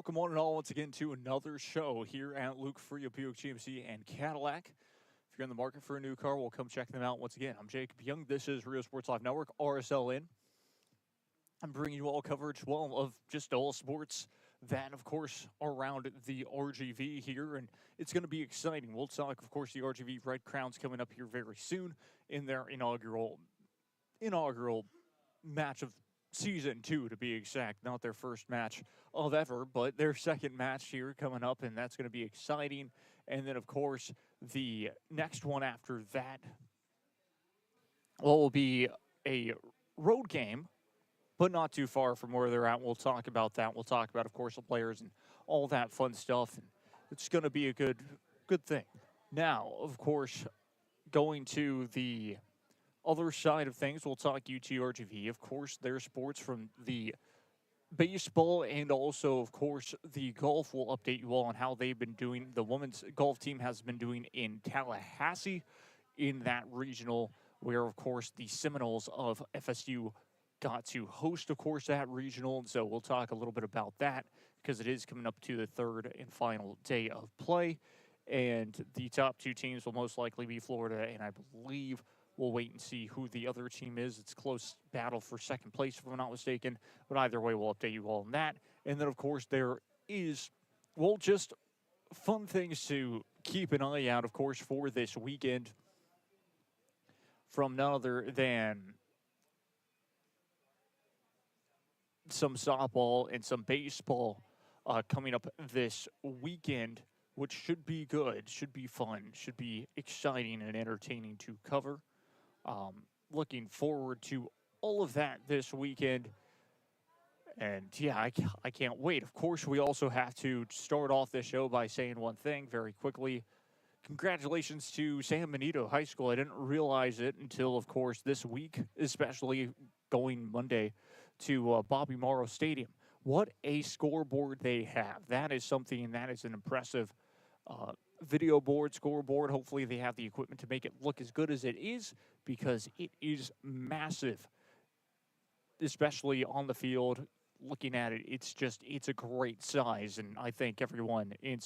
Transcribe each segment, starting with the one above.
welcome one and all once again to another show here at Luke Fruia, Buick GMC, and Cadillac. If you're in the market for a new car, well, come check them out once again. I'm Jacob Young. This is Rio Sports Live Network, RSLN. I'm bringing you all coverage, well, of just all sports that, of course, are around the RGV here, and it's going to be exciting. We'll talk, of course, the RGV Red Crowns coming up here very soon in their inaugural match of season 2, to be exact. Not their first match of ever, but their second match here coming up, and that's going to be exciting. And then, of course, the next one after that will be a road game, but not too far from where they're at. We'll talk about that. We'll talk about, of course, the players and all that fun stuff. And it's going to be a good thing. Now, of course, going to the other side of things, we'll talk UTRGV. Of course, their sports from the baseball and also, of course, the golf. Will update you all on how they've been doing. The women's golf team has been doing in Tallahassee in that regional, where, of course, the Seminoles of FSU got to host, of course, that regional. And so we'll talk a little bit about that because it is coming up to the third and final day of play. And the top two teams will most likely be Florida, and I believe we'll wait and see who the other team is. It's a close battle for second place, if I'm not mistaken. But either way, we'll update you all on that. And then, of course, there is, well, just fun things to keep an eye out, of course, for this weekend from none other than some softball and some baseball coming up this weekend, which should be good, should be fun, should be exciting and entertaining to cover. Looking forward to all of that this weekend. And, yeah, I can't wait. Of course, we also have to start off this show by saying one thing very quickly. Congratulations to San Benito High School. I didn't realize it until, of course, this week, especially going Monday to Bobby Morrow Stadium. What a scoreboard they have. That is something, that is an impressive video board, scoreboard. Hopefully they have the equipment to make it look as good as it is, because it is massive, especially on the field. Looking at it, it's a great size, and I think everyone in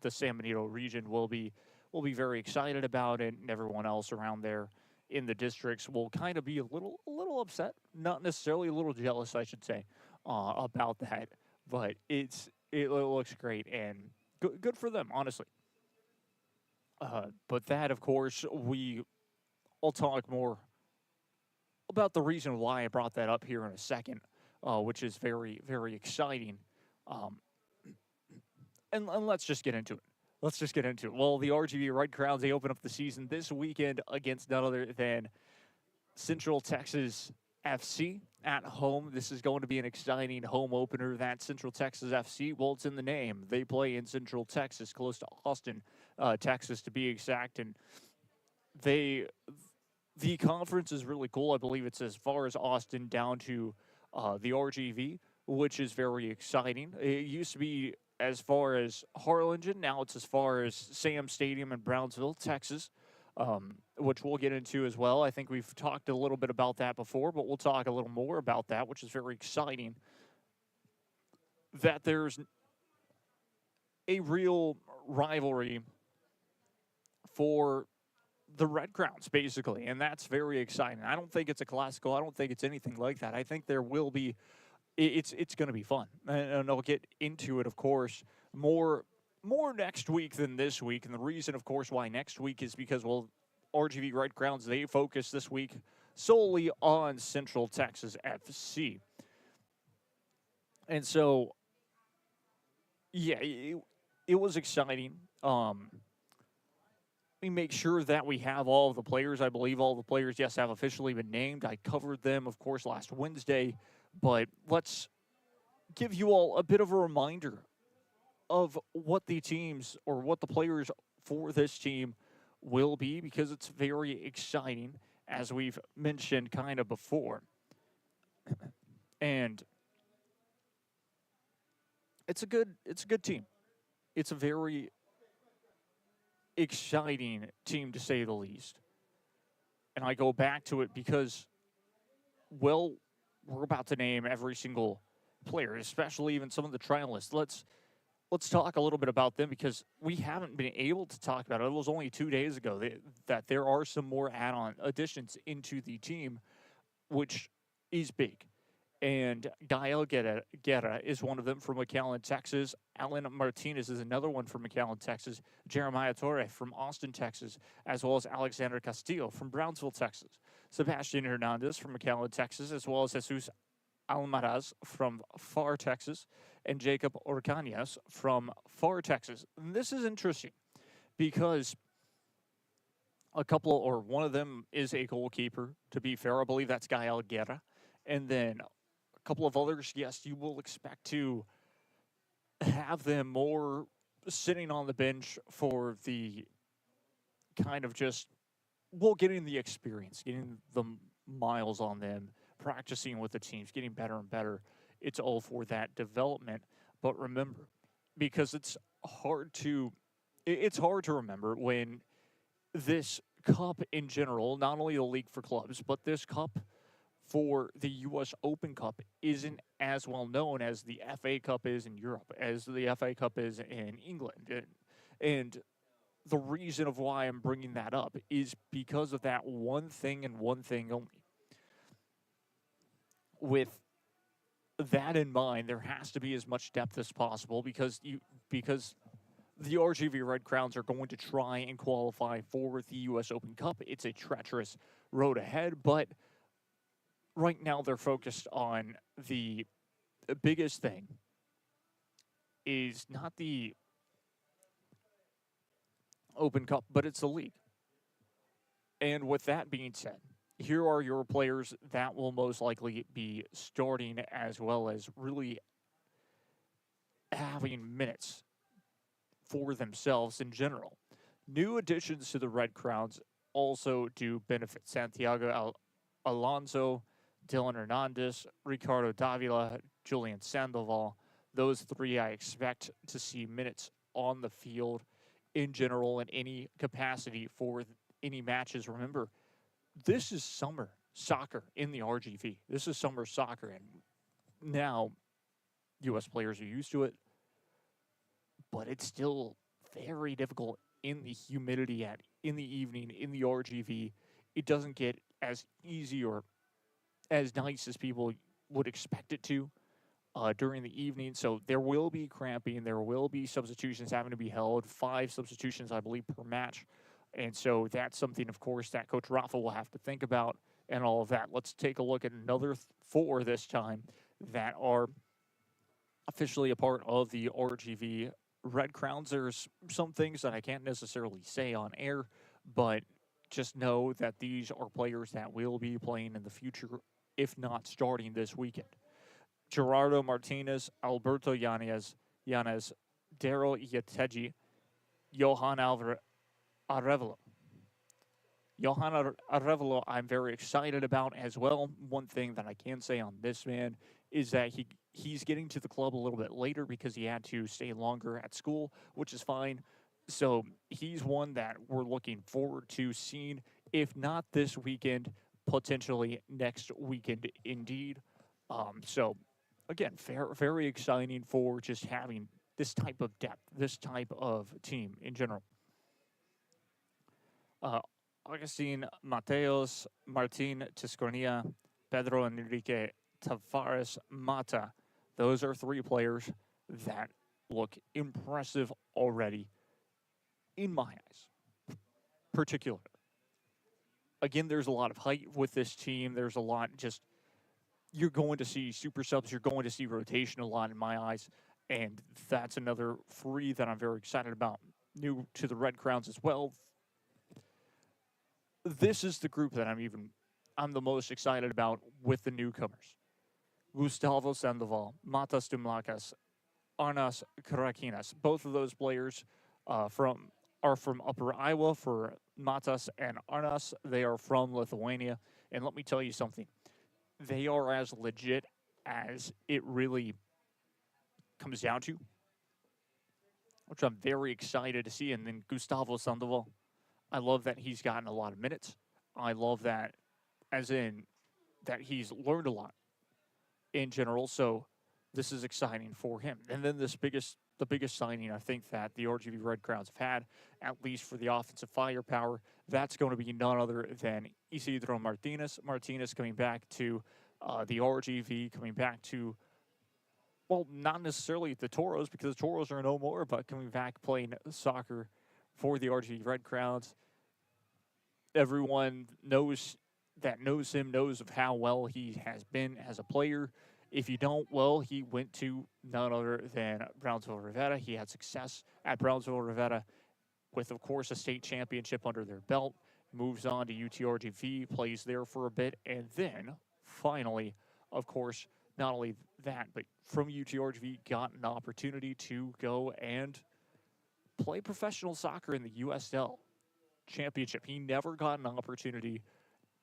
the San Benito region will be very excited about it, and everyone else around there in the districts will kind of be a little upset, not necessarily a little jealous, I should say, about that. But it looks great, and good for them, honestly. But that, of course, I'll talk more about the reason why I brought that up here in a second, which is very, very exciting. And let's just get into it. Well, the RGV Red Crowns, they open up the season this weekend against none other than Central Texas FC at home. This is going to be an exciting home opener. That Central Texas FC, well, it's in the name. They play in Central Texas, close to Austin, Texas, to be exact. And the conference is really cool. I believe it's as far as Austin down to the RGV, which is very exciting. It used to be as far as Harlingen. Now it's as far as Sam Stadium in Brownsville, Texas, which we'll get into as well. I think we've talked a little bit about that before, but we'll talk a little more about that, which is very exciting, that there's a real rivalry for the Red Crowns, basically, and that's very exciting. I don't think it's a classical. I don't think it's anything like that. I think there will be it's going to be fun, and I'll get into it, of course, more next week than this week. And the reason, of course, why next week is because, well, RGV Red Crowns, they focus this week solely on Central Texas FC. And so, yeah, it was exciting. We make sure that we have all of the players. I believe all the players, yes, have officially been named. I covered them, of course, last Wednesday. But let's give you all a bit of a reminder of what the teams or what the players for this team will be, because it's very exciting, as we've mentioned kind of before. And it's a good team. It's a very exciting team, to say the least. And I go back to it because, well, we're about to name every single players, especially even some of the trialists. Let's talk a little bit about them because we haven't been able to talk about it. It was only 2 days ago that there are some more add-on additions into the team, which is big. And Gael Guerra is one of them from McAllen, Texas. Alan Martinez is another one from McAllen, Texas. Jeremiah Torre from Austin, Texas, as well as Alexander Castillo from Brownsville, Texas. Sebastian Hernandez from McAllen, Texas, as well as Jesus Almaraz from Far, Texas, and Jacob Orcañas from Far, Texas. And this is interesting because one of them is a goalkeeper, to be fair. I believe that's Gael Guerra. And then a couple of others, yes, you will expect to have them more sitting on the bench for the kind of just, getting the experience, getting the miles on them, practicing with the teams, getting better and better. It's all for that development. But remember, because it's hard to remember when this cup in general, not only the league for clubs, but this cup for the U.S. Open Cup isn't as well known as the FA Cup is in Europe, as the FA Cup is in England. And the reason of why I'm bringing that up is because of that one thing and one thing only. With that in mind, there has to be as much depth as possible because the RGV Red Crowns are going to try and qualify for the U.S. Open Cup. It's a treacherous road ahead, but right now they're focused on the biggest thing is not the Open Cup, but it's the league. And with that being said, here are your players that will most likely be starting as well as really having minutes for themselves in general. New additions to the Red Crowns also do benefit Santiago Alonso, Dylan Hernandez, Ricardo Davila, Julian Sandoval. Those three I expect to see minutes on the field in general in any capacity for any matches. Remember, this is summer soccer in the RGV. This is summer soccer, and now U.S. players are used to it, but it's still very difficult in the humidity in the evening in the RGV. It doesn't get as easy or as nice as people would expect it to during the evening. So there will be cramping. There will be substitutions having to be held. 5 substitutions, I believe, per match. And so that's something, of course, that Coach Rafa will have to think about and all of that. Let's take a look at another 4 this time that are officially a part of the RGV Red Crowns. There's some things that I can't necessarily say on air, but just know that these are players that will be playing in the future, if not starting this weekend. Gerardo Martinez, Alberto Yanez, Daryl Iateji, Johan Arevalo. Johan Arevalo, I'm very excited about as well. One thing that I can say on this man is that he's getting to the club a little bit later because he had to stay longer at school, which is fine. So he's one that we're looking forward to seeing, if not this weekend, potentially next weekend indeed. So, again, very exciting for just having this type of depth, this type of team in general. Augustine Mateos, Martin Tiscornia, Pedro Enrique Tavares Mata. Those are 3 players that look impressive already in my eyes, particularly. Again, there's a lot of height with this team. There's a lot you're going to see super subs. You're going to see rotation a lot in my eyes. And that's another 3 that I'm very excited about. New to the Red Crowns as well. This is the group that I'm the most excited about with the newcomers. Gustavo Sandoval, Matas Dumlakas, Arnas Karakinas. Both of those players are from Upper Iowa. For Matas and Arnas, they are from Lithuania. And let me tell you something. They are as legit as it really comes down to, which I'm very excited to see. And then Gustavo Sandoval, I love that he's gotten a lot of minutes. I love that, as in that he's learned a lot in general. So this is exciting for him. And then the biggest signing I think that the RGV Red Crowns have had, at least for the offensive firepower, that's going to be none other than Isidro Martinez. Martinez coming back to the RGV, coming back to, well, not necessarily the Toros, because the Toros are no more, but coming back playing soccer for the RGV Red Crowns. Everyone knows him knows of how well he has been as a player. If you don't, well, he went to none other than Brownsville Rivera. He had success at Brownsville Rivera with, of course, a state championship under their belt. Moves on to UTRGV, plays there for a bit, and then finally, of course, not only that, but from UTRGV got an opportunity to go and play professional soccer in the USL Championship. He never got an opportunity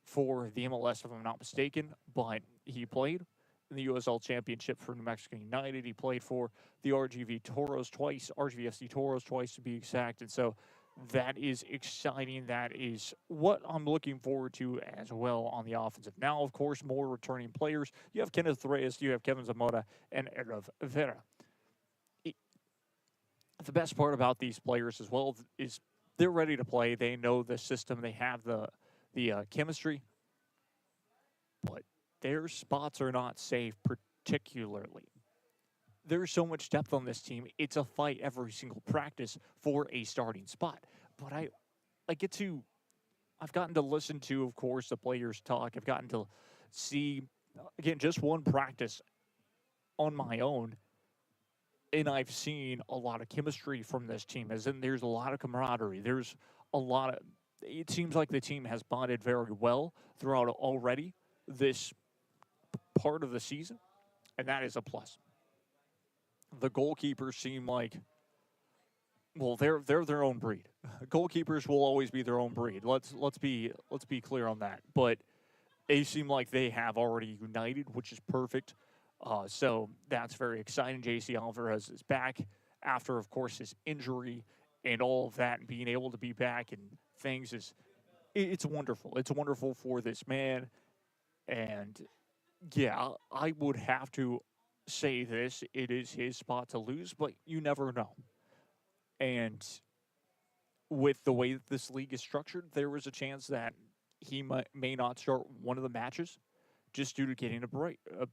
for the MLS, if I'm not mistaken, but he played in the USL Championship for New Mexico United. He played for the RGV Toros twice, RGVFC Toros twice to be exact. And so that is exciting. That is what I'm looking forward to as well on the offensive. Now, of course, more returning players. You have Kenneth Reyes, you have Kevin Zamora, and Erav Vera. The best part about these players as well is they're ready to play. They know the system. They have the chemistry. But their spots are not safe particularly. There's so much depth on this team. It's a fight every single practice for a starting spot. But I've gotten to listen to, of course, the players talk. I've gotten to see, again, just one practice on my own. And I've seen a lot of chemistry from this team, as in there's a lot of camaraderie. There's a lot of, it seems like the team has bonded very well throughout already this part of the season, and that is a plus. The goalkeepers seem like, well, they're their own breed. Goalkeepers will always be their own breed. Let's be clear on that. But they seem like they have already united, which is perfect. So that's very exciting. JC Alvarez is back after, of course, his injury and all of that, and being able to be back and things it's wonderful. It's wonderful for this man. And yeah, I would have to say this. It is his spot to lose, but you never know. And with the way that this league is structured, there was a chance that he may not start one of the matches just due to getting a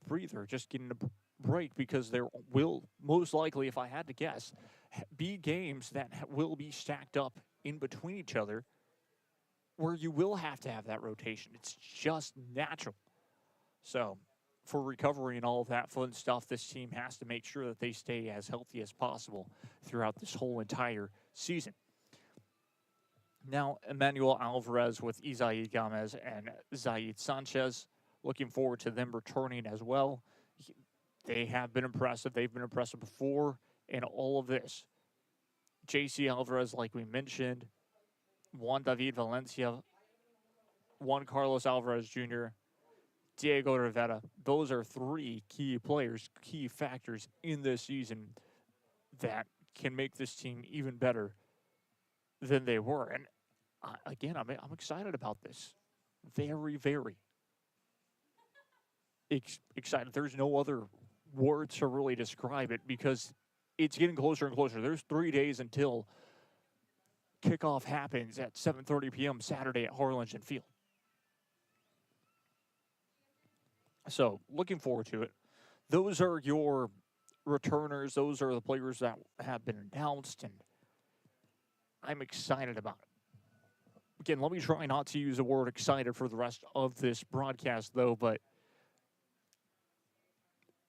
breather, just getting a break, because there will most likely, if I had to guess, be games that will be stacked up in between each other where you will have to have that rotation. It's just natural. So for recovery and all of that fun stuff, this team has to make sure that they stay as healthy as possible throughout this whole entire season. Now, Emmanuel Alvarez with Isai Gomez and Zaid Sanchez. Looking forward to them returning as well. They have been impressive. They've been impressive before in all of this. JC Alvarez, like we mentioned, Juan David Valencia, Juan Carlos Alvarez Jr., Diego Rivera. Those are three key players, key factors in this season that can make this team even better than they were. And again, I'm excited about this. Very, very excited. There's no other words to really describe it because it's getting closer and closer. There's 3 days until kickoff happens at 7:30 p.m. Saturday at Harlingen Field. So looking forward to it. Those are your returners. Those are the players that have been announced, and I'm excited about it. Again, let me try not to use the word excited for the rest of this broadcast, though, but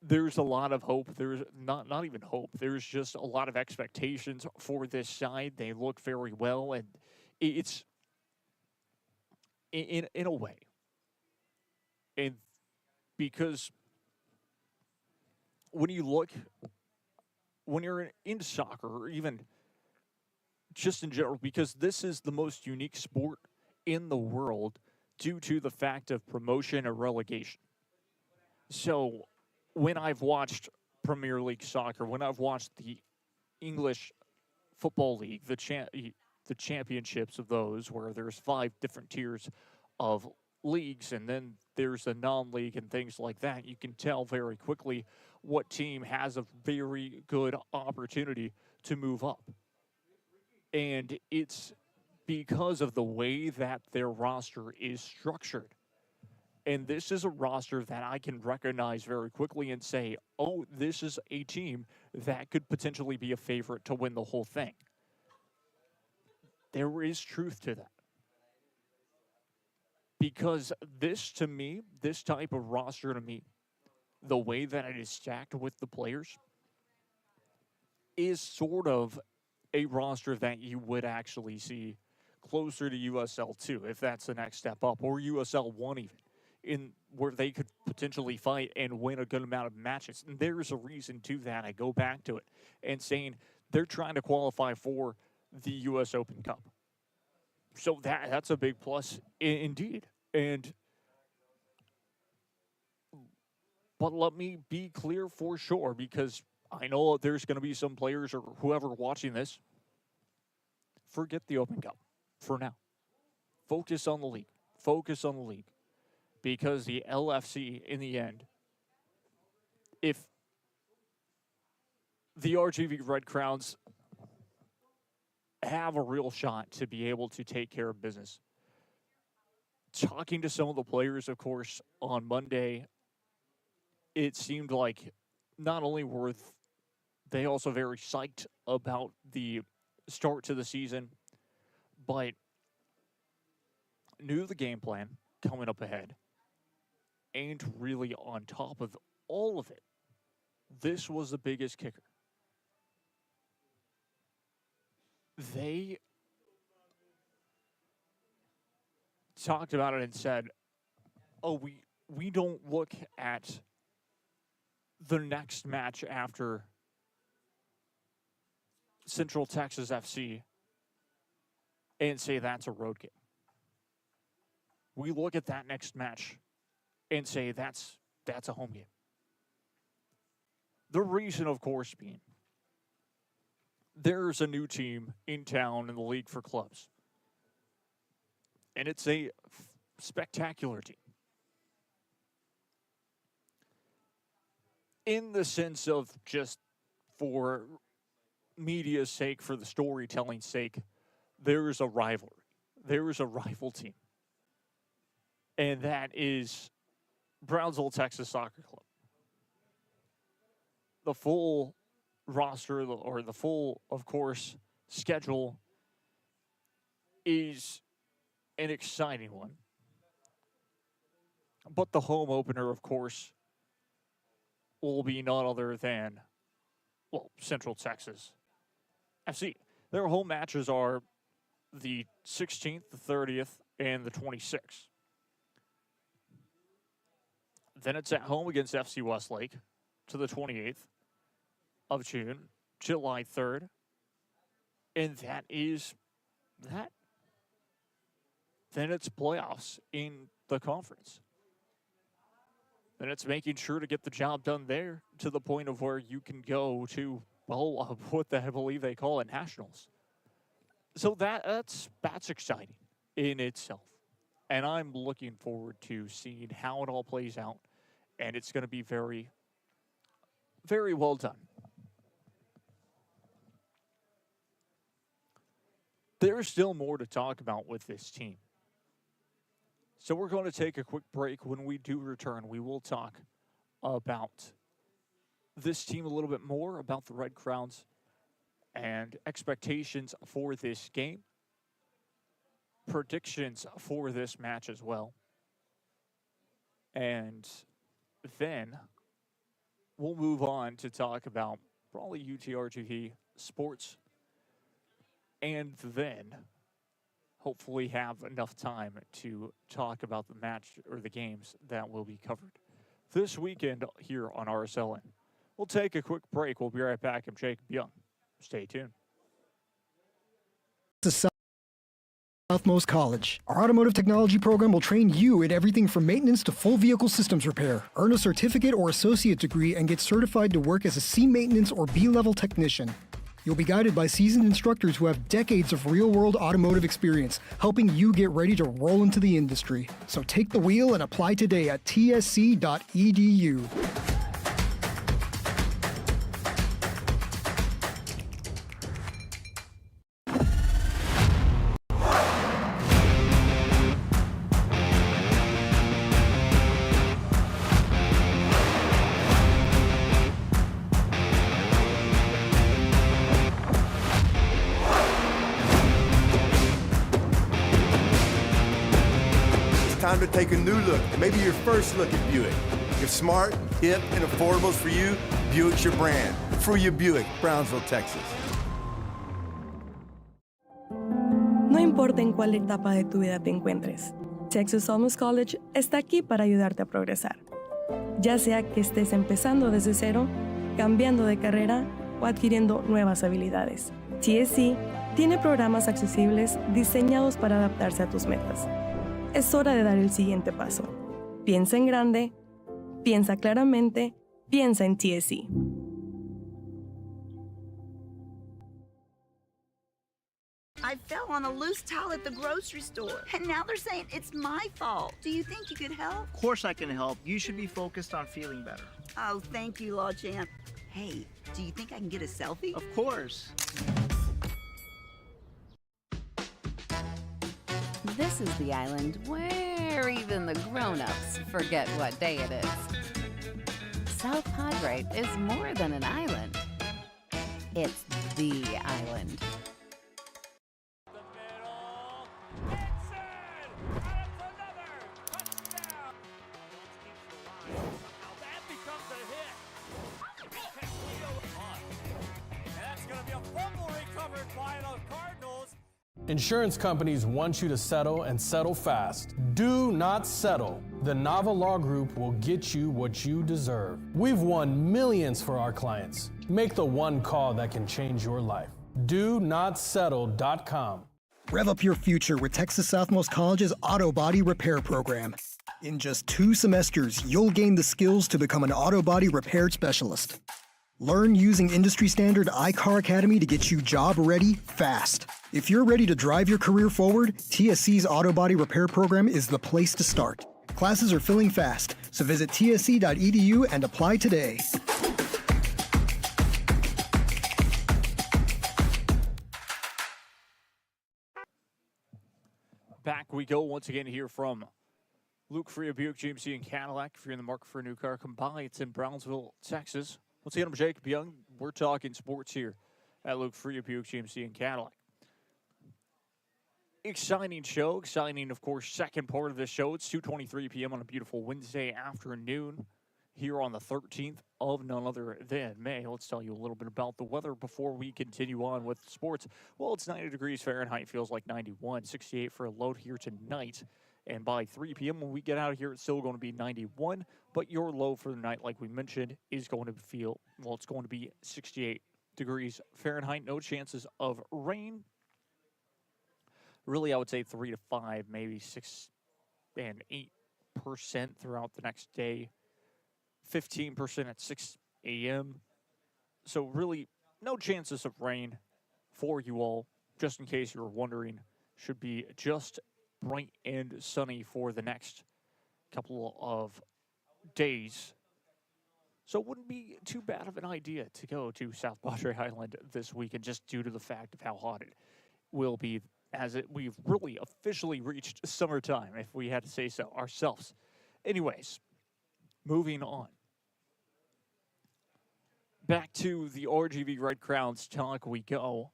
there's a lot of hope. There's not even hope. There's just a lot of expectations for this side. They look very well, and it's in a way. And because when you're in soccer, or even just in general, because this is the most unique sport in the world due to the fact of promotion or relegation. So when I've watched Premier League soccer, when I've watched the English Football League, the championships of those, where there's 5 different tiers of leagues, and then there's a non-league and things like that, you can tell very quickly what team has a very good opportunity to move up. And it's because of the way that their roster is structured. And this is a roster that I can recognize very quickly and say, oh, this is a team that could potentially be a favorite to win the whole thing. There is truth to that. Because this, to me, this type of roster to me, the way that it is stacked with the players, is sort of a roster that you would actually see closer to USL 2, if that's the next step up, or USL 1 even, in where they could potentially fight and win a good amount of matches. And there's a reason to that. I go back to it and saying they're trying to qualify for the U.S. Open Cup. So that's a big plus indeed. But let me be clear for sure, because I know there's going to be some players or whoever watching this, forget the Open Cup for now. Focus on the league. Focus on the league. Because the LFC, in the end, if the RGV Red Crowns have a real shot to be able to take care of business. Talking to some of the players, of course, on Monday, it seemed like not only were they also very psyched about the start to the season, but knew the game plan coming up ahead. And really on top of all of it, this was the biggest kicker. They talked about it and said, oh, we don't look at the next match after Central Texas FC and say that's a road game. We look at that next match and say that's a home game. The reason, of course, being there's a new team in town in the league for clubs. And it's a spectacular team. In the sense of just for media's sake, for the storytelling's sake, there is a rivalry. There is a rival team. And that is Brownsville, Texas Soccer Club. The full roster, or the full, of course, schedule is an exciting one. But the home opener, of course, will be none other than, well, Central Texas FC. Their home matches are the 16th, the 30th, and the 26th. Then it's at home against FC Westlake to the 28th of June, July 3rd. And that is that. Then it's playoffs in the conference. Then it's making sure to get the job done there to the point of where you can go to, well, what I believe they call it, nationals. So that's exciting in itself. And I'm looking forward to seeing how it all plays out. And it's going to be very, very well done. There's still more to talk about with this team. So we're going to take a quick break. When we do return, we will talk about this team a little bit more, about the Red Crowns and expectations for this game, predictions for this match as well. And then we'll move on to talk about probably UTRGV sports, and then hopefully have enough time to talk about the match or the games that will be covered this weekend here on RSLN. We'll take a quick break. We'll be right back. I'm Jacob Young. Stay tuned. Southmost College. Our automotive technology program will train you in everything from maintenance to full vehicle systems repair. Earn a certificate or associate degree and get certified to work as a C maintenance or B-level technician. You'll be guided by seasoned instructors who have decades of real-world automotive experience, helping you get ready to roll into the industry. So take the wheel and apply today at tsc.edu. time to take a new look, maybe your first look at Buick. If smart, hip, and affordable is for you, Buick's your brand. Fruia Buick, Brownsville, Texas. No importa en cuál etapa de tu vida te encuentres, Texas Almost College está aquí para ayudarte a progresar. Ya sea que estés empezando desde cero, cambiando de carrera o adquiriendo nuevas habilidades, TSC tiene programas accesibles diseñados para adaptarse a tus metas. Es hora de dar el siguiente paso. Piensa en grande, piensa claramente, piensa en TSC. I fell on a loose towel at the grocery store, and now they're saying it's my fault. Do you think you could help? Of course I can help. You should be focused on feeling better. Oh, thank you, Law Champ. Hey, do you think I can get a selfie? Of course. This is the island where even the grown-ups forget what day it is. South Padre is more than an island. It's the island. Insurance companies want you to settle and settle fast. Do not settle. The Nava Law Group will get you what you deserve. We've won millions for our clients. Make the one call that can change your life. DoNotSettle.com. Rev up your future with Texas Southmost College's Auto Body Repair Program. In just 2 semesters, you'll gain the skills to become an auto body repair specialist. Learn using industry-standard iCar Academy to get you job-ready fast. If you're ready to drive your career forward, TSC's Auto Body Repair Program is the place to start. Classes are filling fast, so visit tsc.edu and apply today. Back we go once again here from Luke Fruia, Buick, GMC, and Cadillac. If you're in the market for a new car, come by. It's in Brownsville, Texas. Once again, I'm Jacob Young. We're talking sports here at Luke Fruia, Buick, GMC, and Cadillac. Exciting show. Exciting, of course, second part of this show. It's 2:23 p.m. on a beautiful Wednesday afternoon here on the 13th of none other than May. Let's tell you a little bit about the weather before we continue on with sports. Well, it's 90 degrees Fahrenheit. Feels like 91. 68 for a load here tonight. And by 3 p.m. when we get out of here, it's still going to be 91. But your low for the night, like we mentioned, is going to it's going to be 68 degrees Fahrenheit. No chances of rain. Really, I would say 3 to 5, maybe 6 and 8% throughout the next day. 15% at 6 a.m. So really, no chances of rain for you all. Just in case you were wondering, should be just bright and sunny for the next couple of days. So it wouldn't be too bad of an idea to go to South Padre Island this weekend, just due to the fact of how hot it will be, we've really officially reached summertime, if we had to say so ourselves. Anyways, moving on. Back to the RGV Red Crowns talk we go.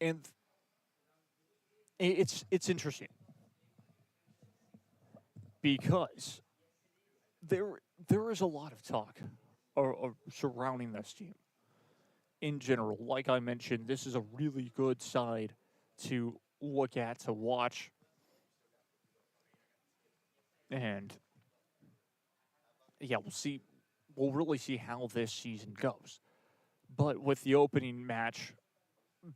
And it's interesting because there is a lot of talk surrounding this team in general. Like I mentioned, this is a really good side to look at, to watch. And yeah, we'll really see how this season goes. But with the opening match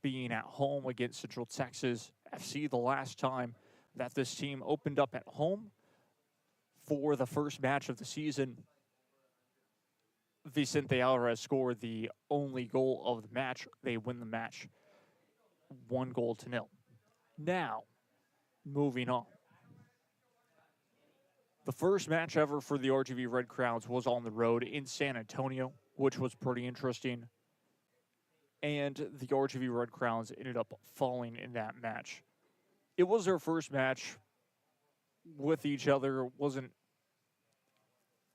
being at home against Central Texas FC, the last time that this team opened up at home for the first match of the season, Vicente Alvarez scored the only goal of the match. They win the match 1-0. Now, moving on. The first match ever for the RGV Red Crowns was on the road in San Antonio, which was pretty interesting. And the RGV Red Crowns ended up falling in that match. It was their first match with each other. It wasn't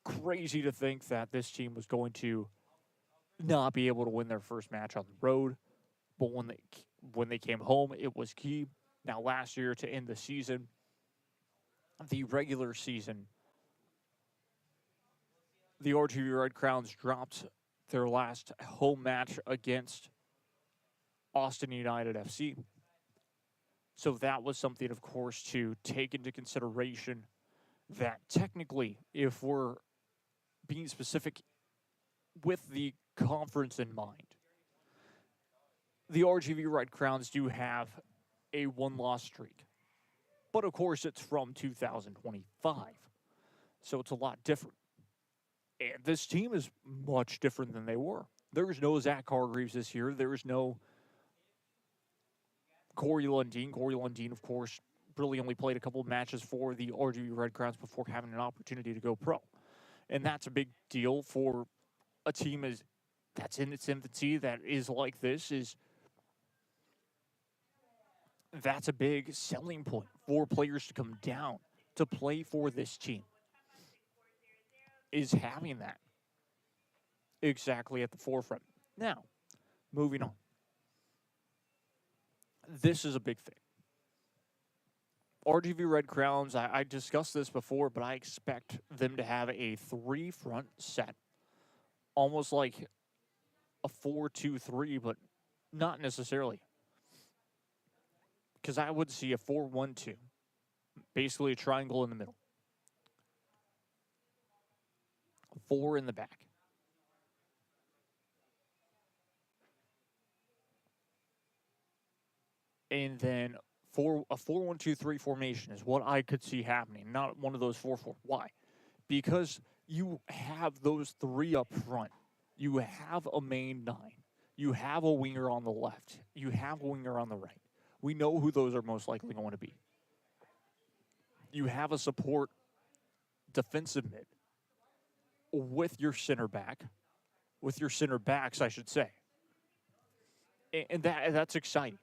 crazy to think that this team was going to not be able to win their first match on the road. But when they came home, it was key. Now, last year to end the season, the regular season, the RGV Red Crowns dropped their last home match against Austin United FC. So that was something, of course, to take into consideration that technically, if we're being specific with the conference in mind, the RGV Red Crowns do have a one-loss streak. But, of course, it's from 2025, so it's a lot different. And this team is much different than they were. There's no Zach Hargreaves this year. There's no Corey Lundeen. Corey Lundeen, of course, really only played a couple of matches for the RGV Red Crowns before having an opportunity to go pro. And that's a big deal for a team that's in its infancy, that is like this, that's a big selling point for players to come down to play for this team, is having that exactly at the forefront. Now, moving on. This is a big thing. RGV Red Crowns, I discussed this before, but I expect them to have a 3-front set, almost like a 4-2-3, but not necessarily. Because I would see a 4-1-2, basically a triangle in the middle. 4 in the back. And then a 4-1-2-3 formation is what I could see happening, not one of those 4-4. Why? Because you have those 3 up front. You have a main 9. You have a winger on the left. You have a winger on the right. We know who those are most likely going to be. You have a support defensive mid with your center back, with your center backs, I should say. And that's exciting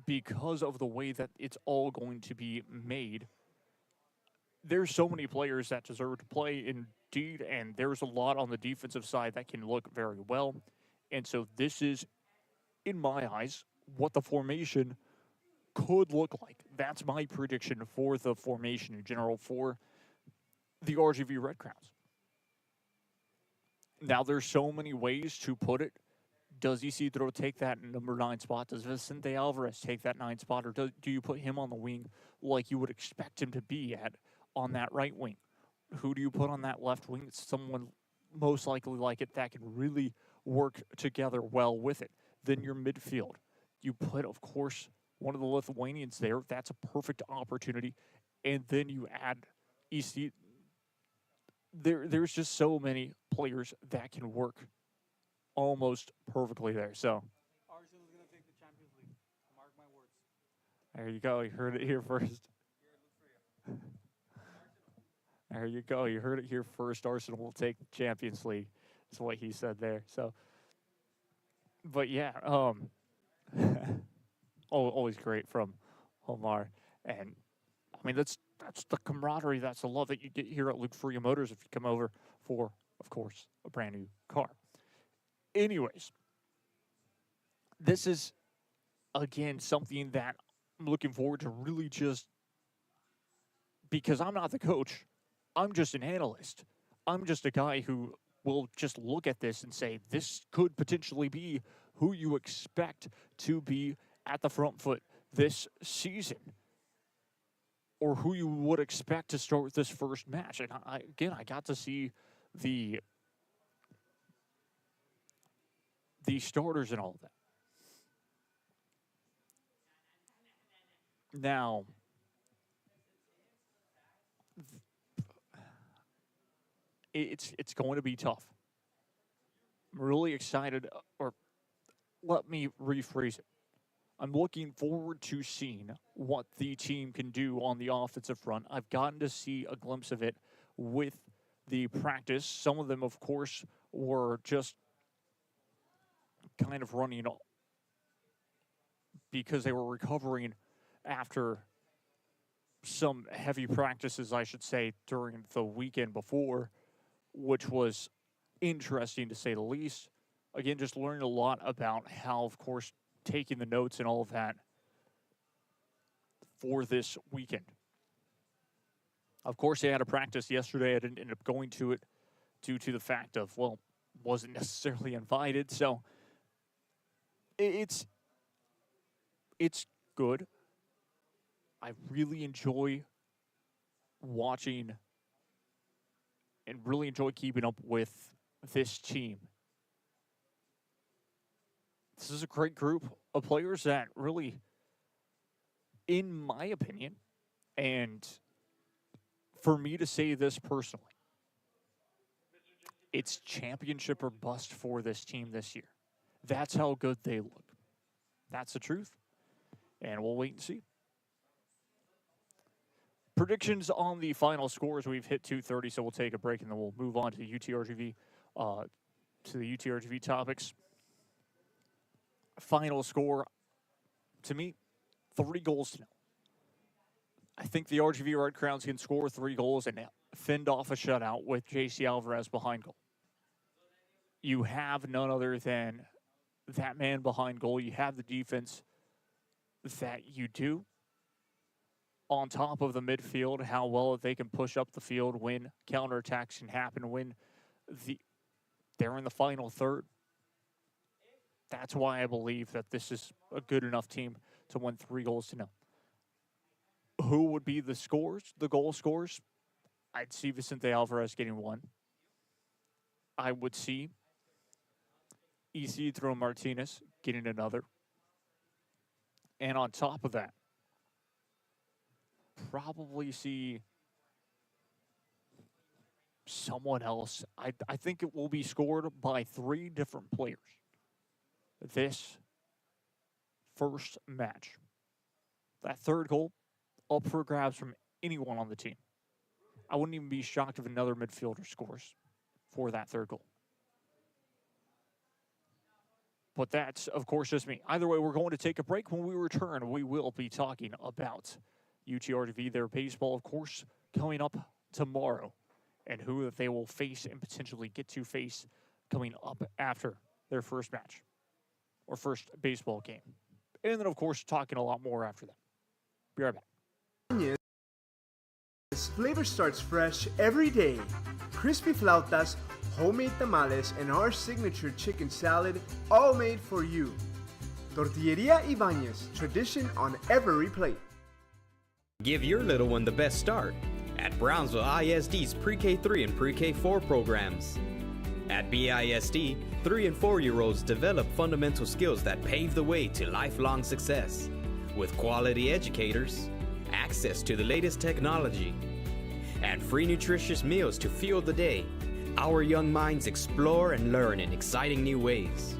because of the way that it's all going to be made. There's so many players that deserve to play indeed, and there's a lot on the defensive side that can look very well. And so this is, in my eyes, what the formation could look like. That's my prediction for the formation in general for the RGV Red Crowns. Now, there's so many ways to put it. Does Isidro take that number 9 spot? Does Vicente Alvarez take that 9 spot? Or do you put him on the wing like you would expect him to be at on that right wing? Who do you put on that left wing? It's someone most likely like it that can really work together well with it. Then your midfield. You put, of course, one of the Lithuanians there. That's a perfect opportunity. And then you add EC. There's just so many players that can work almost perfectly there. So Arsenal's going to take the Champions League. Mark my words. there you go. You heard it here first. There you go. You heard it here first. Arsenal will take the Champions League. That's what he said there. So, but yeah, always great from Omar. And I mean, that's the camaraderie. That's the love that you get here at Luke Fruia Motors if you come over for, of course, a brand new car. Anyways, this is, again, something that I'm looking forward to really just because I'm not the coach. I'm just an analyst. I'm just a guy who will just look at this and say, this could potentially be who you expect to be at the front foot this season, or who you would expect to start this first match. And I got to see the starters and all of that. Now, it's going to be tough. I'm really excited, or let me rephrase it. I'm looking forward to seeing what the team can do on the offensive front. I've gotten to see a glimpse of it with the practice. Some of them, of course, were just kind of running because they were recovering after some heavy practices, I should say, during the weekend before, which was interesting to say the least. Again, just learning a lot about how, of course, taking the notes and all of that for this weekend. Of course, they had a practice yesterday. I didn't end up going to it due to the fact of, well, wasn't necessarily invited. So it's good. I really enjoy watching and really enjoy keeping up with this team. This is a great group of players that really, in my opinion, and for me to say this personally, it's championship or bust for this team this year. That's how good they look. That's the truth. And we'll wait and see. Predictions on the final scores. We've hit 2:30, so we'll take a break and then we'll move on to UTRGV, to the UTRGV topics. Final score, to me, 3-0. I think the RGV Red Crowns can score 3 goals and fend off a shutout with JC Alvarez behind goal. You have none other than that man behind goal. You have the defense that you do. On top of the midfield, how well they can push up the field when counterattacks can happen, when they're in the final third. That's why I believe that this is a good enough team to win 3-0. Who would be the goal scorers? I'd see Vicente Alvarez getting 1. I would see Isidro Martinez getting another. And on top of that, probably see someone else. I think it will be scored by 3 different players this first match. That third goal, up for grabs from anyone on the team. I wouldn't even be shocked if another midfielder scores for that third goal. But that's, of course, just me. Either way, we're going to take a break. When we return, we will be talking about UTRGV, their baseball, of course, coming up tomorrow, and who they will face and potentially get to face coming up after their first match or first baseball game. And then, of course, talking a lot more after that. Be right back. This flavor starts fresh every day. Crispy flautas, homemade tamales, and our signature chicken salad, all made for you. Tortilleria Ibañez, tradition on every plate. Give your little one the best start at Brownsville ISD's Pre-K3 and Pre-K4 programs. At BISD, 3 and 4-year-olds develop fundamental skills that pave the way to lifelong success. With quality educators, access to the latest technology, and free nutritious meals to fuel the day, our young minds explore and learn in exciting new ways.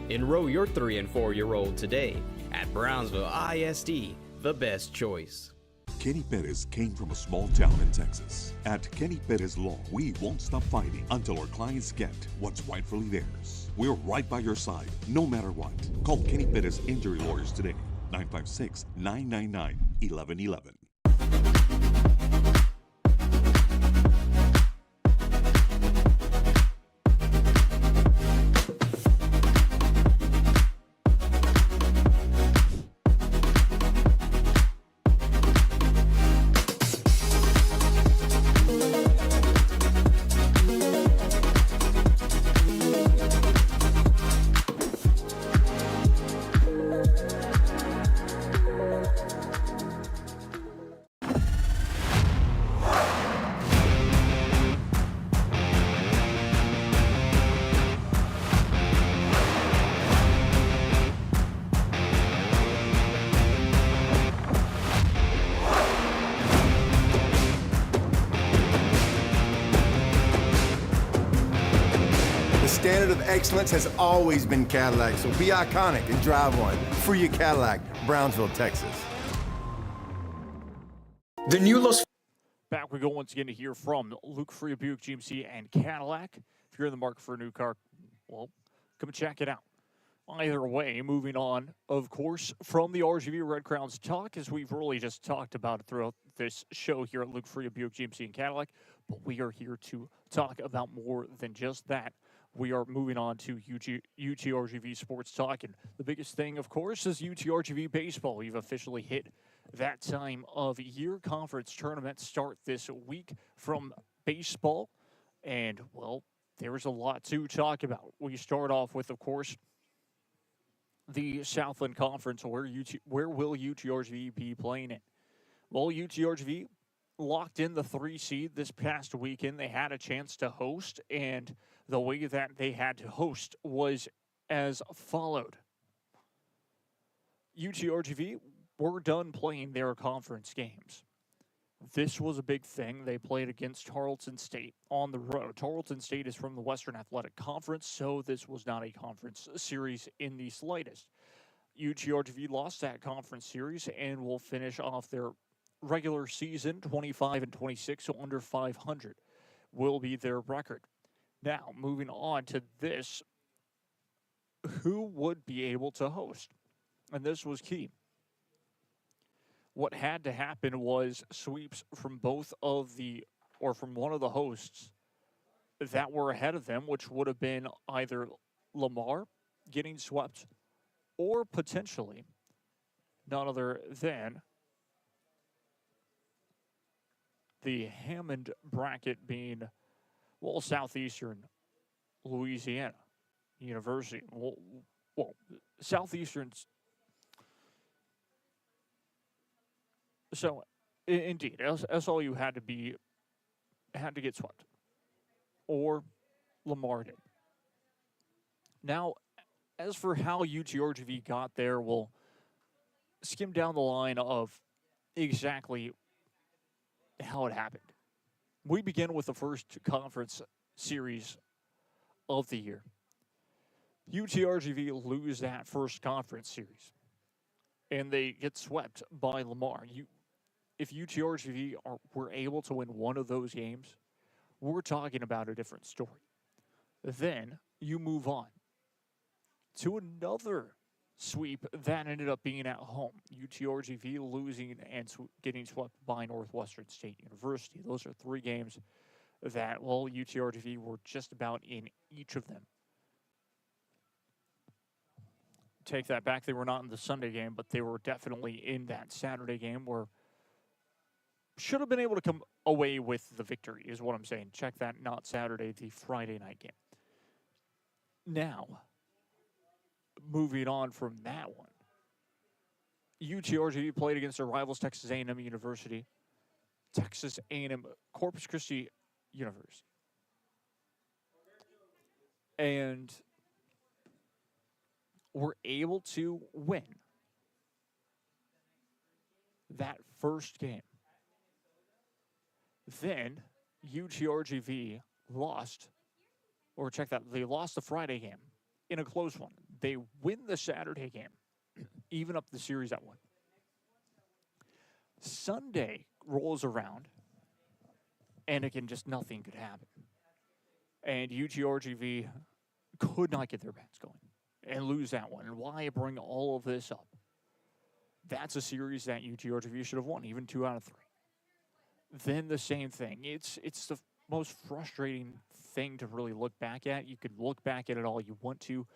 Enroll your 3 and 4-year-old today at Brownsville ISD, the best choice. Kenny Perez came from a small town in Texas. At Kenny Perez Law, we won't stop fighting until our clients get what's rightfully theirs. We're right by your side, no matter what. Call Kenny Perez Injury Lawyers today, 956-999-1111. Standard of excellence has always been Cadillac, so be iconic and drive one. Fruia Cadillac, Brownsville, Texas. The new Los... Back we go once again to hear from Luke Fruia, Buick GMC, and Cadillac. If you're in the market for a new car, well, come check it out. Either way, moving on, of course, from the RGV Red Crowns talk, as we've really just talked about it throughout this show here at Luke Fruia, Buick GMC, and Cadillac, but we are here to talk about more than just that. We are moving on to UTRGV Sports Talk, and the biggest thing, of course, is UTRGV Baseball. We've officially hit that time of year. Conference tournaments start this week from baseball. And, well, there's a lot to talk about. We start off with, of course, the Southland Conference. Where will UTRGV be playing in? Well, UTRGV locked in the 3 seed this past weekend. They had a chance to host, and the way that they had to host was as followed. UTRGV were done playing their conference games. This was a big thing. They played against Tarleton State on the road. Tarleton State is from the Western Athletic Conference, so this was not a conference series in the slightest. UTRGV lost that conference series and will finish off their regular season 25-26, so under 500 will be their record. Now, moving on to this, who would be able to host? And this was key. What had to happen was sweeps from from one of the hosts that were ahead of them, which would have been either Lamar getting swept or potentially none other than the Hammond bracket being, well, Southeastern Louisiana University. Well, Southeastern's. So, indeed, SLU had to get swept, or Lamar did. Now, as for how UTRGV got there, we'll skim down the line of exactly how it happened. We begin with the first conference series of the year. UTRGV lose that first conference series, and they get swept by Lamar. If UTRGV were able to win one of those games, we're talking about a different story. Then you move on to another sweep that ended up being at home. UTRGV losing and getting swept by Northwestern State University. Those are 3 games that, well, UTRGV were just about in each of them. Take that back. They were not in the Sunday game, but they were definitely in that Saturday game where should have been able to come away with the victory, is what I'm saying. Check that, not Saturday, the Friday night game. Now, moving on from that one, UTRGV played against their rivals, Texas A&M University, Texas A&M Corpus Christi University. And were able to win that first game. Then UTRGV lost, or check that, they lost the Friday game in a close one. They win the Saturday game, even up the series at 1. Sunday rolls around, and again, just nothing could happen. And UTRGV could not get their bats going and lose that one. And why I bring all of this up? That's a series that UTRGV should have won, even 2 out of 3. Then the same thing. It's the most frustrating thing to really look back at. You could look back at it all you want to,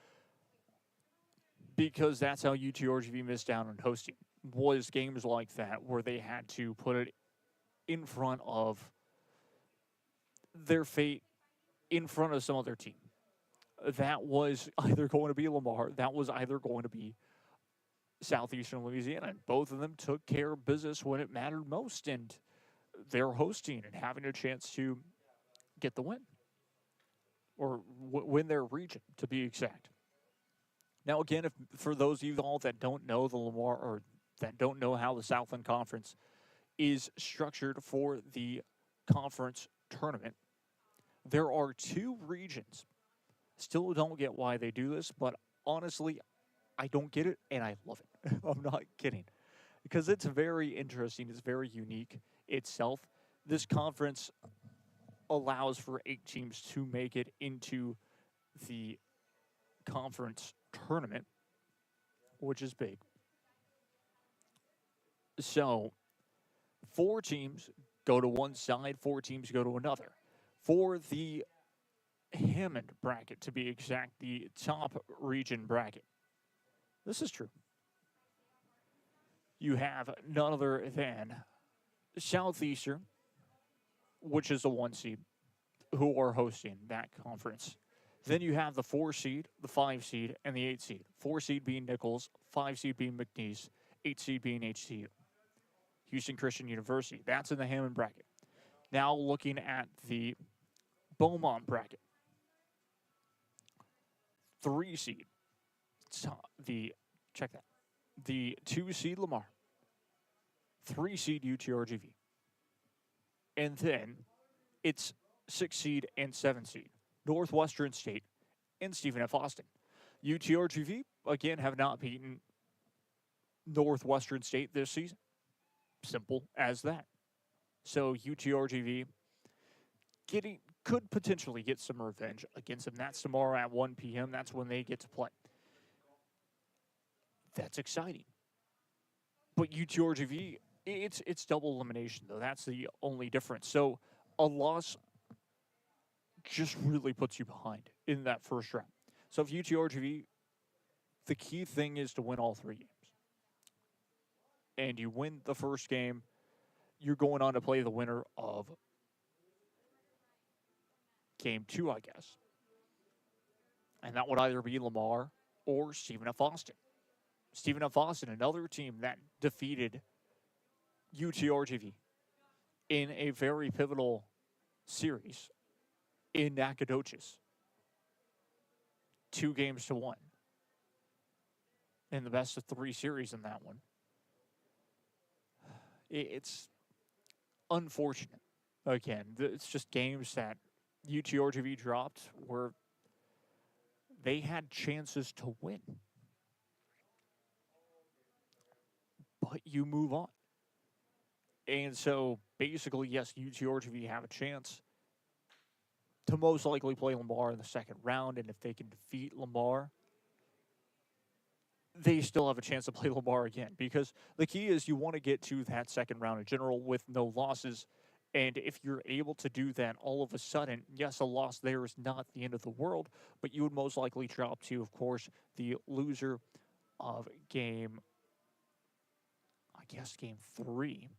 because that's how UTRGV missed out on hosting, was games like that where they had to put it in front of their fate, in front of some other team. That was either going to be Lamar, that was either going to be Southeastern Louisiana. And both of them took care of business when it mattered most, and they're hosting and having a chance to get the win, or win their region, to be exact. Now, again, for those of you all that don't know the Lamar, or that don't know how the Southland Conference is structured for the conference tournament, there are 2 regions. Still don't get why they do this, but honestly, I don't get it, and I love it. I'm not kidding. Because it's very interesting. It's very unique itself. This conference allows for 8 teams to make it into the conference tournament, which is big. So 4 teams go to one side, 4 teams go to another. For the Hammond bracket, to be exact, the top region bracket. This is true. you have none other than Southeastern, which is the 1 seed, who are hosting that conference. Then you have the 4 seed, the 5 seed, and the 8 seed. 4 seed being Nichols, 5 seed being McNeese, 8 seed being HCU. Houston Christian University. That's in the Hammond bracket. Now looking at the Beaumont bracket. 3 seed. Check that. The 2 seed Lamar. 3 seed UTRGV. And then it's 6 seed and 7 seed. Northwestern State and Stephen F. Austin. UTRGV, again, have not beaten Northwestern State this season. Simple as that. So UTRGV could potentially get some revenge against them. That's tomorrow at 1 p.m. That's when they get to play. That's exciting. But UTRGV, it's double elimination, though. That's the only difference. So a loss just really puts you behind in that first round. So if UTRGV, the key thing is to win all 3 games. And you win the first game, you're going on to play the winner of game 2, I guess. And that would either be Lamar or Stephen F. Austin. Stephen F. Austin, another team that defeated UTRGV in a very pivotal series in Nacogdoches. 2-1 in the best of 3 series in that one. It's unfortunate. Again, it's just games that UTRGV dropped where they had chances to win. But you move on. And so, basically, yes, UTRGV have a chance to most likely play Lamar in the second round. And if they can defeat Lamar, they still have a chance to play Lamar again. Because the key is you want to get to that second round in general with no losses. And if you're able to do that all of a sudden, yes, a loss there is not the end of the world, but you would most likely drop to, of course, the loser of game 3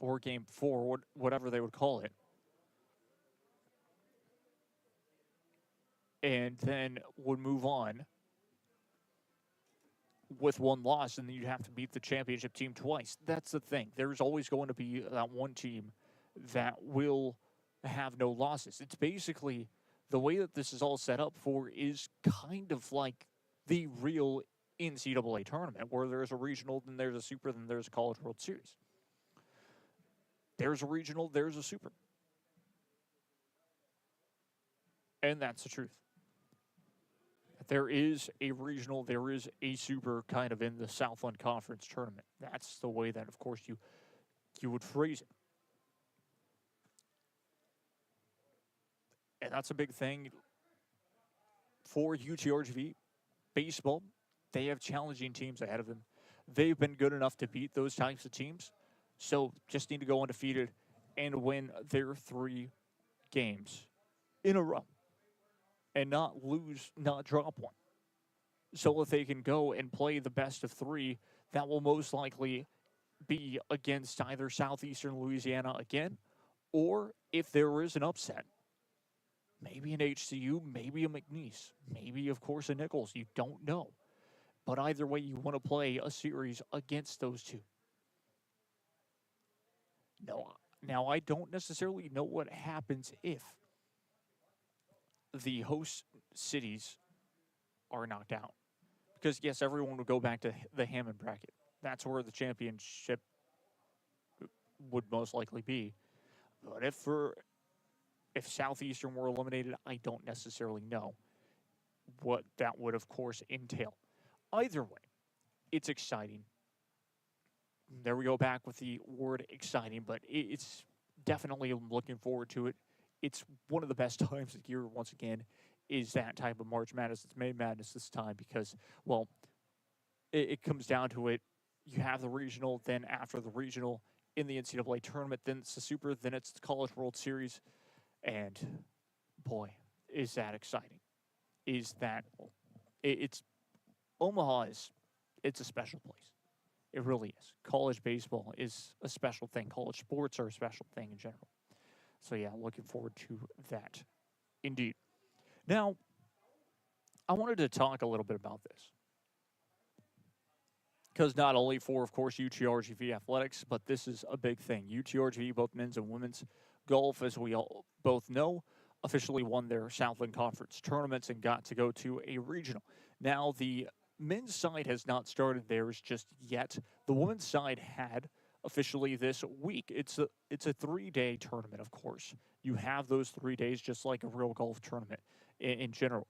or game 4, whatever they would call it. And then would move on with 1 loss, and then you'd have to beat the championship team twice. That's the thing. There's always going to be that one team that will have no losses. It's basically the way that this is all set up for is kind of like the real NCAA tournament, where there's a regional, then there's a super, then there's a College World Series. There's a regional, there's a super. And that's the truth. There is a regional, there is a super kind of in the Southland Conference tournament. That's the way that, of course, you would phrase it. And that's a big thing for UTRGV. Baseball, they have challenging teams ahead of them. They've been good enough to beat those types of teams. So just need to go undefeated and win their 3 games in a row. And not lose, not drop one. So if they can go and play the best of 3, that will most likely be against either Southeastern Louisiana again, or if there is an upset, maybe an HCU, maybe a McNeese, maybe, of course, a Nichols. You don't know. But either way, you want to play a series against those 2. No, now, I don't necessarily know what happens if the host cities are knocked out. Because, yes, everyone would go back to the Hammond bracket. That's where the championship would most likely be. But if Southeastern were eliminated, I don't necessarily know what that would, of course, entail. Either way, it's exciting. There we go back with the word exciting, but it's definitely, I'm looking forward to it. It's one of the best times of the year, once again, is that type of March Madness. It's May Madness this time because, well, it comes down to it. You have the regional, then after the regional in the NCAA tournament, then it's the Super, then it's the College World Series. And, boy, is that exciting. It's Omaha it's a special place. It really is. College baseball is a special thing. College sports are a special thing in general. So, yeah, looking forward to that. Indeed. Now, I wanted to talk a little bit about this. Because not only for, of course, UTRGV athletics, but this is a big thing. UTRGV, both men's and women's golf, as we all both know, officially won their Southland Conference tournaments and got to go to a regional. Now, the men's side has not started theirs just yet. The women's side had officially this week. It's a 3-day tournament, of course. You have those 3 days just like a real golf tournament in general.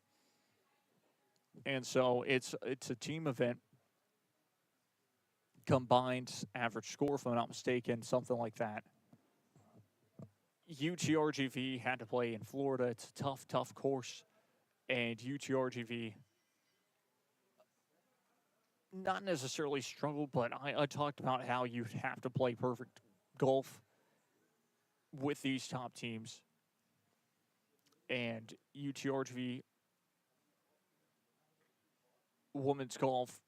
And so it's a team event. Combined average score, if I'm not mistaken, something like that. UTRGV had to play in Florida. It's a tough course. And UTRGV not necessarily struggled, but I talked about how you have to play perfect golf with these top teams. And UTRGV women's golf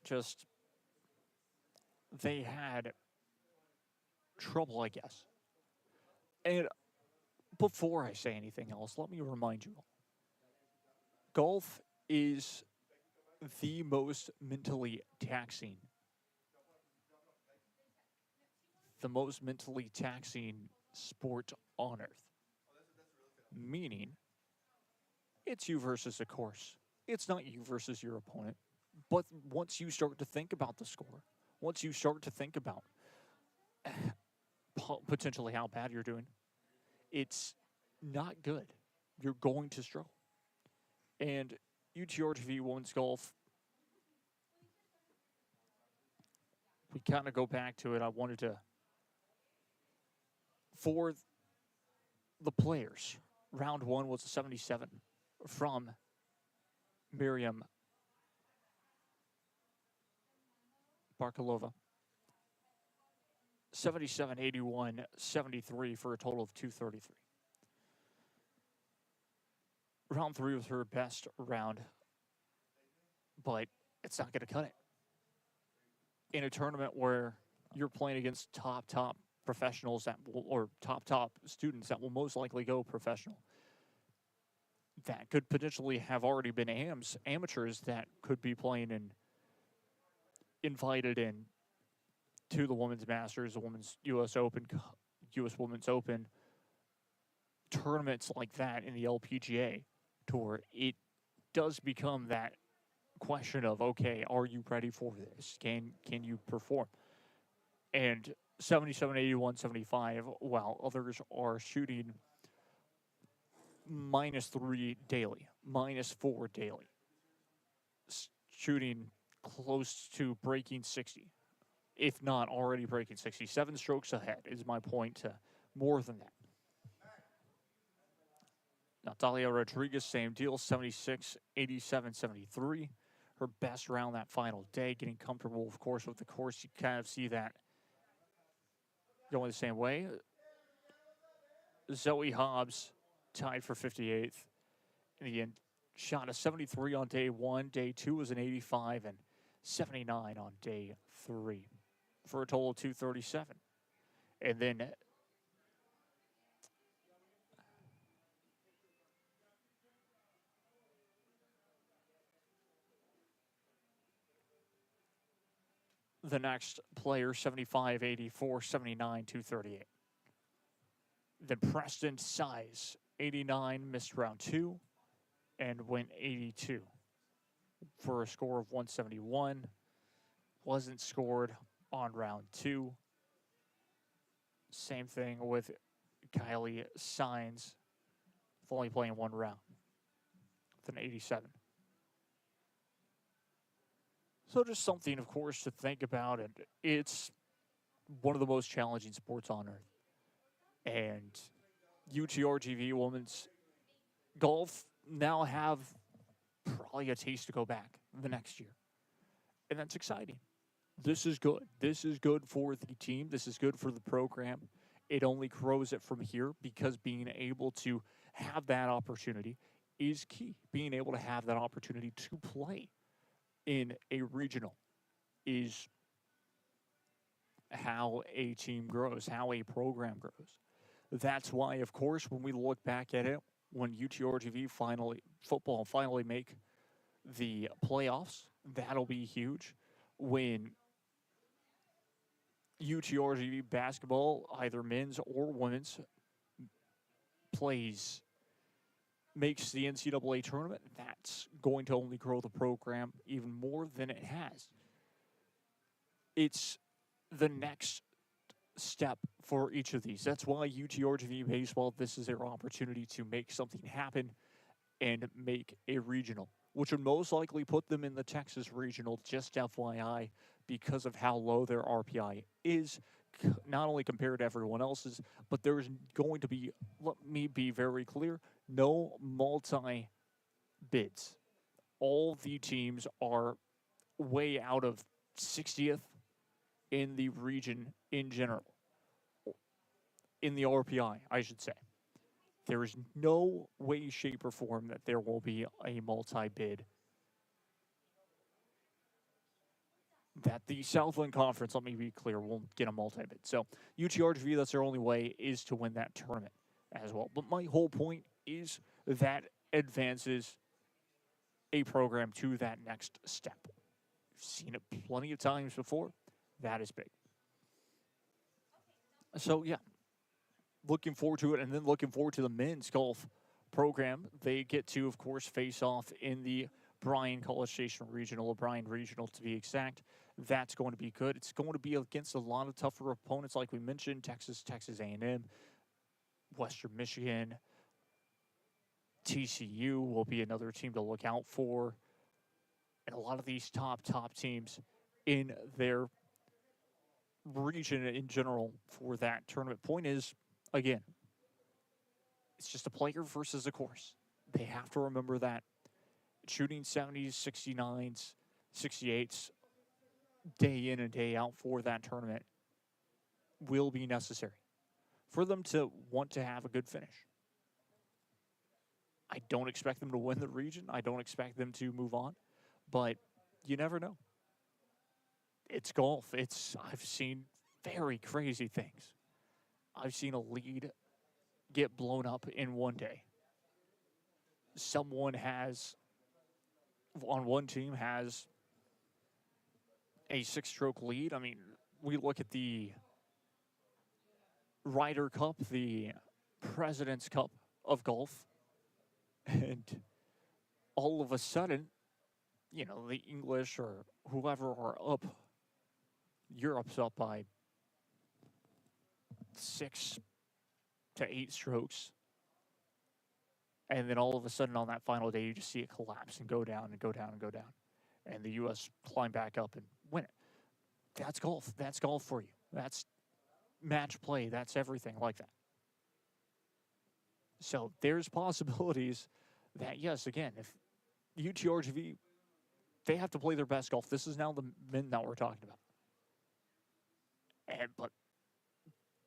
just, they had trouble, I guess. And before I say anything else, let me remind you all, golf is the most mentally taxing sport on earth. Meaning, it's you versus a course. It's not you versus your opponent. But once you start to think about the score, once you start to think about potentially how bad you're doing, it's not good. You're going to struggle. And UTRGV women's golf, we kind of go back to it. I wanted to, for the players, round one was a 77 from Miriam Barkalova. 77, 81, 73 for a total of 233. Round three was her best round, but it's not going to cut it. In a tournament where you're playing against top professionals or top students that will most likely go professional, that could potentially have already been amateurs that could be playing and invited in to the Women's Masters, the Women's U.S. Open, U.S. Women's Open, tournaments like that in the LPGA Tour. It does become that question of, okay, are you ready for this? Can you perform? And 77, 81, 75, while others are shooting -3 daily, -4 daily, shooting close to breaking 60, if not already breaking 60. 7 strokes ahead is my point, to more than that. Natalia Rodriguez, same deal, 76, 87, 73. Her best round that final day, getting comfortable, of course, with the course. You kind of see that going the same way. Zoe Hobbs tied for 58th. In the end, shot a 73 on day one. Day two was an 85 and 79 on day three for a total of 237. And then the next player, 75, 84, 79, 238. Then Preston Size, 89, missed round two and went 82 for a score of 171. Wasn't scored on round two. Same thing with Kylie Signs, only playing one round with an 87. So just something, of course, to think about. And it's one of the most challenging sports on earth. And UTRGV women's golf now have probably a taste to go back the next year. And that's exciting. This is good. This is good for the team. This is good for the program. It only grows it from here, because being able to have that opportunity is key. Being able to have that opportunity to play in a regional is how a team grows, how a program grows. That's why, of course, when we look back at it, when UTRGV football finally make the playoffs, that'll be huge. When UTRGV basketball, either men's or women's, makes the NCAA tournament, that's going to only grow the program even more than it has. It's the next step for each of these. That's why UTRGV baseball, this is their opportunity to make something happen and make a regional, which would most likely put them in the Texas regional, just FYI, because of how low their RPI is, not only compared to everyone else's, but there's going to be, let me be very clear, no multi-bids. All the teams are way out of 60th in the region in general. In the RPI, I should say. There is no way, shape, or form that there will be a multi-bid. That the Southland Conference, let me be clear, won't get a multi-bid. So UTRGV, that's their only way, is to win that tournament as well. But my whole point is that advances a program to that next step. We've seen it plenty of times before. That is big. So, yeah, looking forward to it, and then looking forward to the men's golf program. They get to, of course, face off in the Bryan College Station Regional, O'Brien Regional to be exact. That's going to be good. It's going to be against a lot of tougher opponents, like we mentioned, Texas A&M, Western Michigan, TCU will be another team to look out for, and a lot of these top teams in their region in general for that tournament. Point is, again, it's just a player versus a course. They have to remember that. Shooting 70s, 69s, 68s, day in and day out for that tournament will be necessary for them to want to have a good finish. I don't expect them to win the region. I don't expect them to move on, but you never know. It's golf. I've seen very crazy things. I've seen a lead get blown up in one day. Someone on one team has a 6-stroke lead. I mean, we look at the Ryder Cup, the President's Cup of golf, and all of a sudden, the English or whoever are up, Europe's up by 6 to 8 strokes. And then all of a sudden on that final day, you just see it collapse and go down and go down and go down. And the U.S. climb back up and win it. That's golf. That's golf for you. That's match play. That's everything like that. So there's possibilities that, yes, again, if UTRGV, they have to play their best golf. This is now the men that we're talking about. But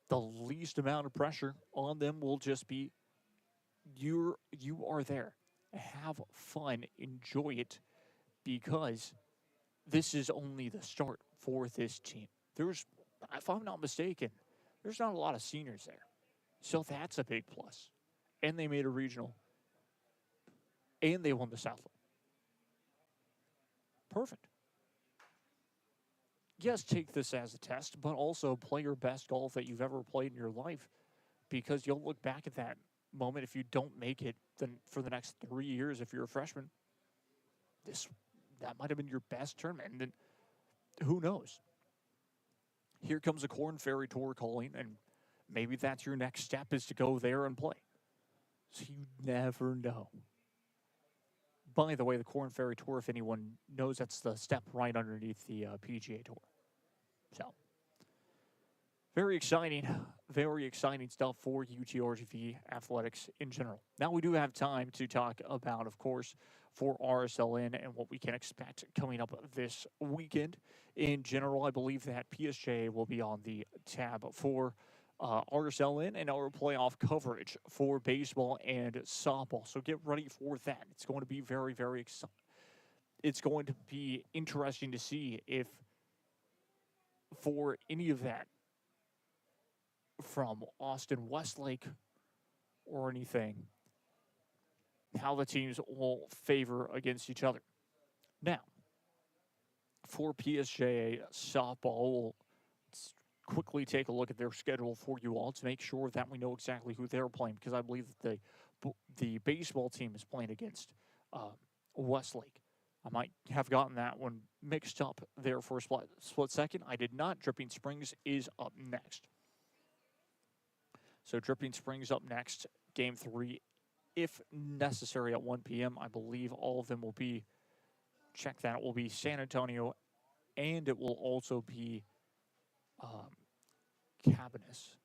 the least amount of pressure on them will just be you are there. Have fun. Enjoy it, because this is only the start for this team. If I'm not mistaken, there's not a lot of seniors there. So that's a big plus. And they made a regional. And they won the Southland. Perfect. Yes, take this as a test, but also play your best golf that you've ever played in your life, because you'll look back at that moment. If you don't make it, then for the next 3 years, if you're a freshman, that might have been your best tournament. And then who knows? Here comes a Korn Ferry Tour calling, and maybe that's your next step, is to go there and play. So you never know. By the way, the Korn Ferry Tour, if anyone knows, that's the step right underneath the PGA Tour. So, very exciting stuff for UTRGV athletics in general. Now we do have time to talk about, of course, for RSLN and what we can expect coming up this weekend. In general, I believe that PSJ will be on the tab for RSLN and our playoff coverage for baseball and softball. So get ready for that. It's going to be very, very exciting. It's going to be interesting to see if for any of that from Austin Westlake or anything, how the teams will favor against each other. Now, for PSJA softball, we'll quickly take a look at their schedule for you all to make sure that we know exactly who they're playing, because I believe that the baseball team is playing against Westlake. I might have gotten that one mixed up there for a split second. I did not. Dripping Springs is up next. So Dripping Springs up next, Game 3, if necessary, at 1 p.m. I believe all of them will be, check that, it will be San Antonio, and it will also be Cabinus.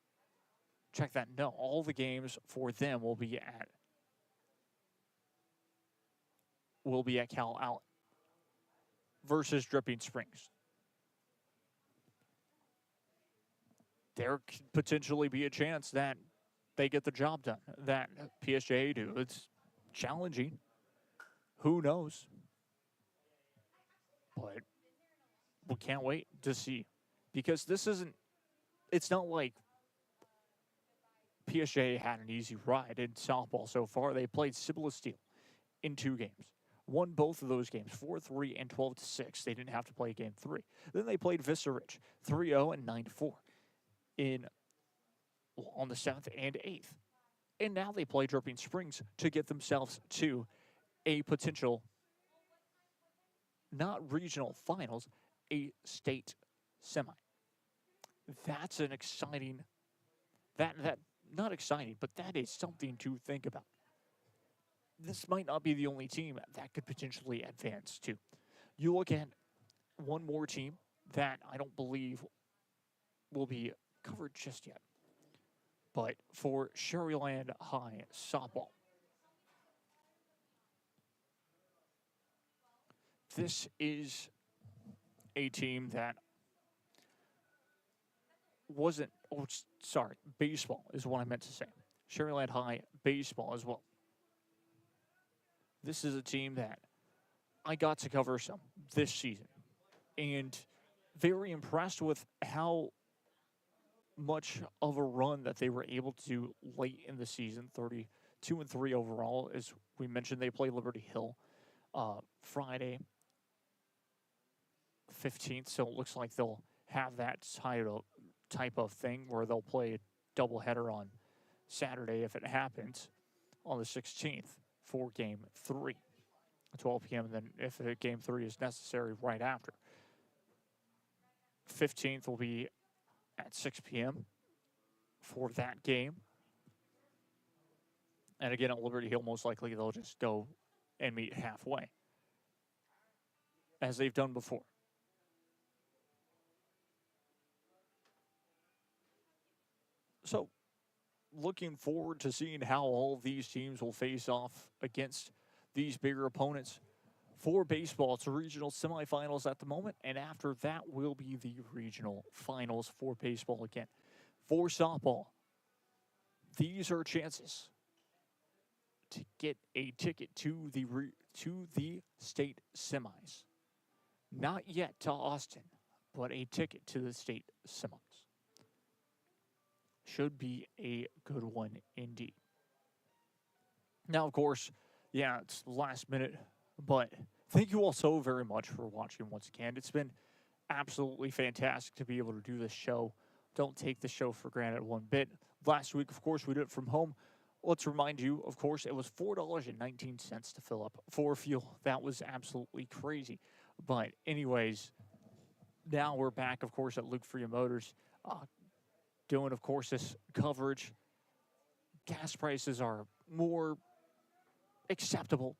Check that. No, all the games for them will be at Cal Allen versus Dripping Springs. There could potentially be a chance that they get the job done, that PSJA do. It's challenging. Who knows? But we can't wait to see. Because this isn't, it's not like PSJA had an easy ride in softball so far. They played Cibolo Steel in 2 games. Won both of those games, 4-3 and 12-6. They didn't have to play game 3. Then they played Vista Ridge, 3-0 and 9-4 on the 7th and 8th. And now they play Dripping Springs to get themselves to a potential, not regional finals, a state semi. That's an exciting, not exciting, but that is something to think about. This might not be the only team that could potentially advance to. You look at one more team that I don't believe will be covered just yet. But for Sherryland High softball, this is a team that wasn't, baseball is what I meant to say. Sherryland High baseball as well. This is a team that I got to cover some this season, and very impressed with how much of a run that they were able to do late in the season. 32-3 overall. As we mentioned, they play Liberty Hill Friday 15th, so it looks like they'll have that type of thing where they'll play a doubleheader on Saturday if it happens on the 16th for Game 3 at 12 p.m. And then if Game 3 is necessary, right after. 15th will be at 6 p.m. for that game. And again, at Liberty Hill, most likely they'll just go and meet halfway, as they've done before. So, looking forward to seeing how all of these teams will face off against these bigger opponents. For baseball, it's the regional semifinals at the moment, and after that will be the regional finals for baseball again. For softball, these are chances to get a ticket to the state semis. Not yet to Austin, but a ticket to the state semis. Should be a good one indeed. Now, of course, yeah, it's last minute, but thank you all so very much for watching once again. It's been absolutely fantastic to be able to do this show. Don't take the show for granted one bit. Last week, of course, we did it from home. Let's remind you, of course, it was $4.19 to fill up for fuel. That was absolutely crazy. But anyways, now we're back, of course, at Luke Fruia Motors, doing, of course, this coverage. Gas prices are more acceptable.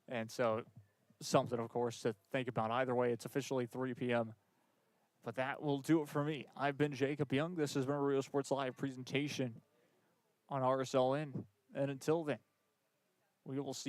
And so something, of course, to think about. Either way, it's officially 3 p.m. But that will do it for me. I've been Jacob Young. This has been a Real Sports Live presentation on RSLN. And until then, we will see